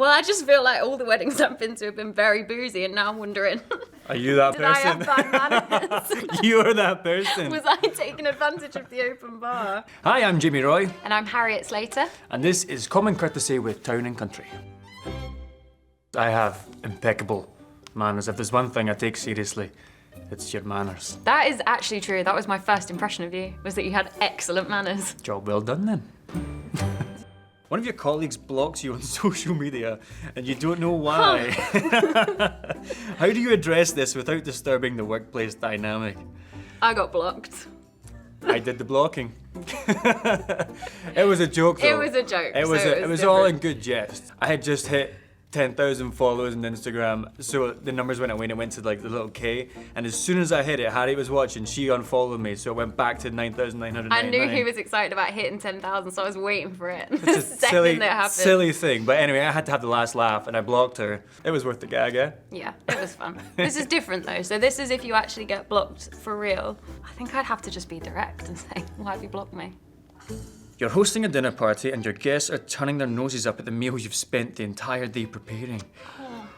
Well, I just feel like all the weddings I've been to have been very boozy, and now I'm wondering, Are you that did I person? have bad manners? You are that person. Was I taking advantage of the open bar? Hi, I'm Jamie Roy, And I'm Harriet Slater. and this is Common Courtesy with Town and Country. I have impeccable manners. If there's one thing I take seriously, it's your manners. That is actually true. That was my first impression of you, was that you had excellent manners. Job well done then. One of your colleagues blocks you on social media and you don't know why. How do you address this without disturbing the workplace dynamic? I got blocked. I did the blocking. It was a joke though. It was a joke. It was, so it was all in good jest. I had just hit 10,000 followers on Instagram, so the numbers went away and it went to like the little K, and as soon as I hit it, Harriet was watching, she unfollowed me, so it went back to 9,999. I knew he was excited about hitting 10,000, so I was waiting for it. It's The a second that happened. silly thing, but anyway, I had to have the last laugh and I blocked her. It was worth the gag, eh? Yeah, it was fun. This is different though, so this is if you actually get blocked for real. I think I'd have to just be direct and say, why have you blocked me? You're hosting a dinner party and your guests are turning their noses up at the meal you've spent the entire day preparing.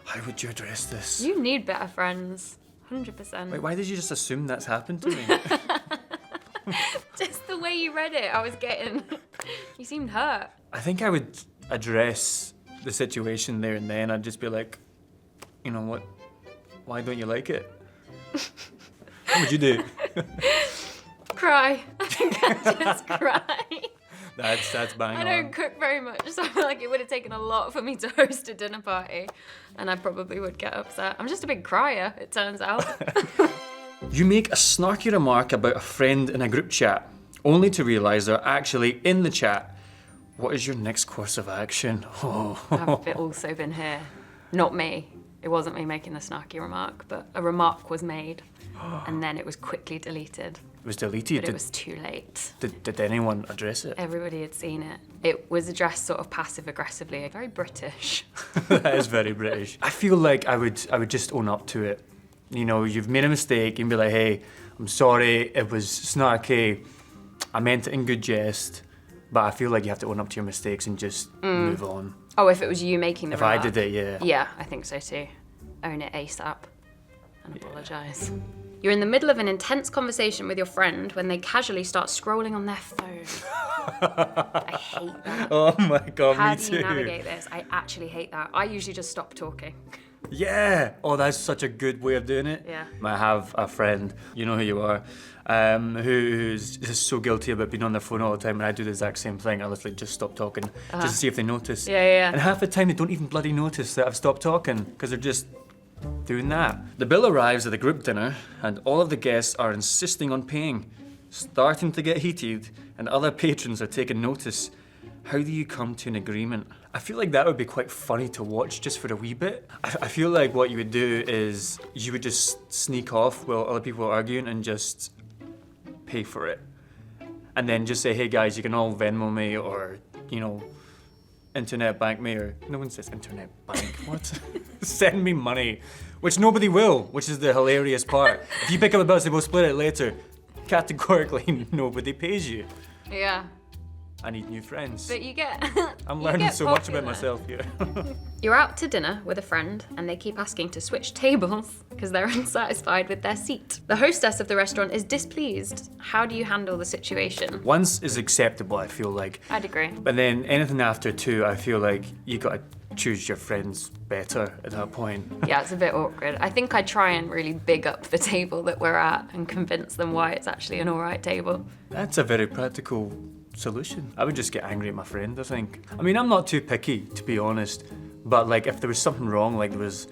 How would you address this? You need better friends, 100%. Wait, why did you just assume that's happened to me? Just the way you read it, I was getting, you seemed hurt. I think I would address the situation there and then. I'd just be like, you know what? Why don't you like it? What would you do? Cry. I think I'd just cry. That's bang I on. don't cook very much, so I feel like it would have taken a lot for me to host a dinner party, and I probably would get upset. I'm just a big crier, it turns out. You make a snarky remark about a friend in a group chat, only to realise they're actually in the chat. What is your next course of action? I've also been here. Not me. It wasn't me making the snarky remark, but a remark was made, and then it was quickly deleted. It was deleted. But it was too late. Did anyone address it? Everybody had seen it. It was addressed sort of passive-aggressively, very British. That is very British. I feel like I would just own up to it. You know, you've made a mistake and be like, hey, I'm sorry, it was snarky. I meant it in good jest. But I feel like you have to own up to your mistakes and just move on. Oh, if it was you making the remark? If I did it, yeah. Yeah, I think so too. Own it ASAP and apologise. You're in the middle of an intense conversation with your friend when they casually start scrolling on their phone. I hate that. Oh my God, How me do too. you navigate this? I actually hate that. I usually just stop talking. Yeah. Oh, that's such a good way of doing it. Yeah. I have a friend, you know who you are, who's just so guilty about being on their phone all the time, and I do the exact same thing. I literally just stop talking just to see if they notice. Yeah. And half the time they don't even bloody notice that I've stopped talking because they're just doing that. The bill arrives at the group dinner and all of the guests are insisting on paying, starting to get heated, and other patrons are taking notice. How do you come to an agreement? I feel like that would be quite funny to watch just for a wee bit. I feel like what you would do is you would just sneak off while other people are arguing and just pay for it. And then just say, hey guys, you can all Venmo me or, you know, internet bank me, or no one says internet bank, what? Send me money, which nobody will, which is the hilarious part. If you pick up a bill and say, we'll split it later, categorically nobody pays you. Yeah. I need new friends. But you get I'm you learning get so much popular. about myself here. You're out to dinner with a friend and they keep asking to switch tables because they're unsatisfied with their seat. The hostess of the restaurant is displeased. How do you handle the situation? Once is acceptable, I feel like. I'd agree. But then anything after two, I feel like you gotta choose your friends better at that point. Yeah, it's a bit awkward. I think I'd try and really big up the table that we're at and convince them why it's actually an alright table. That's a very practical solution. I would just get angry at my friend, I think. I mean, I'm not too picky, to be honest, but like if there was something wrong, like there was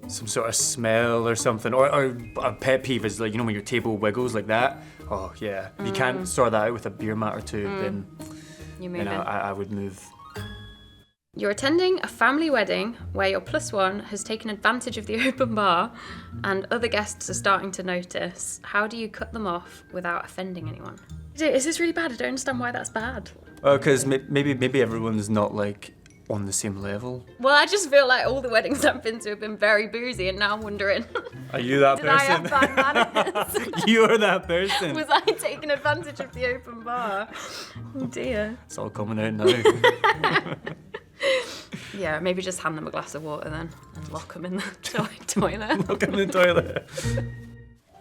some sort of smell or something, or a pet peeve is like, you know, when your table wiggles like that, oh yeah, if you can't sort that out with a beer mat or two, then You move you know, in. I would move. You're attending a family wedding where your +1 has taken advantage of the open bar and other guests are starting to notice. How do you cut them off without offending anyone? Is this really bad? I don't understand why that's bad. Oh, because maybe everyone's not like on the same level. Well, I just feel like all the weddings I've been to have been very boozy, and now I'm wondering, Are you that did I person? have bad manners? You are that person. Was I taking advantage of the open bar? Oh dear. It's all coming out now. Yeah, maybe just hand them a glass of water then and lock them in the toilet. Look in the toilet.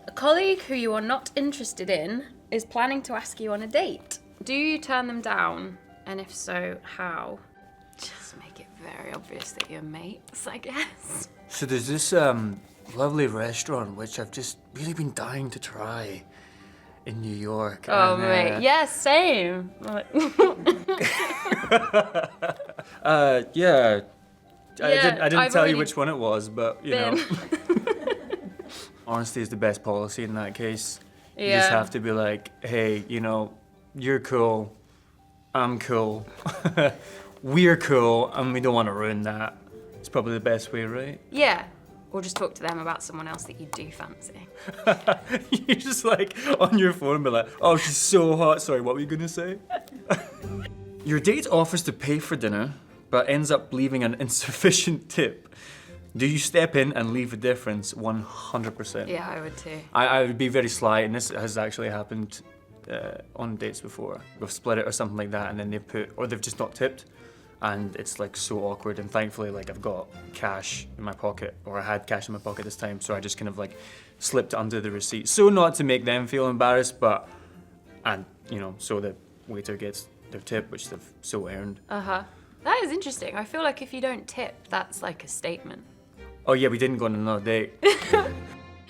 A colleague who you are not interested in is planning to ask you on a date. Do you turn them down? And if so, how? Just make it very obvious that you're mates, I guess. So there's this lovely restaurant which I've just really been dying to try in New York. Oh, and, mate. Yeah, same. Yeah. I didn't I've tell you already which one it was, but you know. been. Honesty is the best policy in that case. You Yeah. just have to be like, hey, you know, you're cool, I'm cool, we're cool, and we don't want to ruin that. It's probably the best way, right? Yeah. Or just talk to them about someone else that you do fancy. You're just like on your phone, be like, oh, she's so hot. Sorry, what were you gonna say? Your date offers to pay for dinner, but ends up leaving an insufficient tip. Do you step in and leave a difference? 100%. Yeah, I would too. I would be very sly, and this has actually happened on dates before. We've split it or something like that, and then they've just not tipped, and it's like so awkward. And thankfully, like I've got cash in my pocket, or I had cash in my pocket this time, so I just kind of like slipped under the receipt, so not to make them feel embarrassed, but so the waiter gets their tip, which they've so earned. That is interesting. I feel like if you don't tip, that's like a statement. Oh yeah, we didn't go on another date.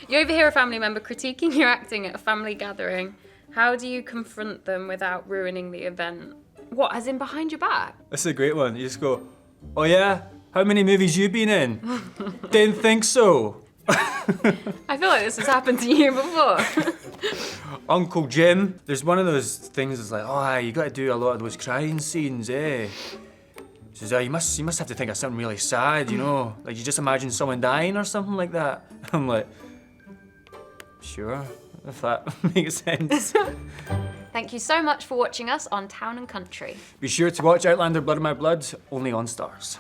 You overhear a family member critiquing your acting at a family gathering. How do you confront them without ruining the event? What, as in behind your back? That's a great one. You just go, oh yeah, how many movies you been in? Didn't think so. I feel like this has happened to you before. Uncle Jim, there's one of those things that's like, oh, you got to do a lot of those crying scenes, eh? He says, you must have to think of something really sad, you know? Like you just imagine someone dying or something like that. I'm like, sure, if that makes sense. Thank you so much for watching us on Town and Country. Be sure to watch Outlander Blood of My Blood, only on STARZ.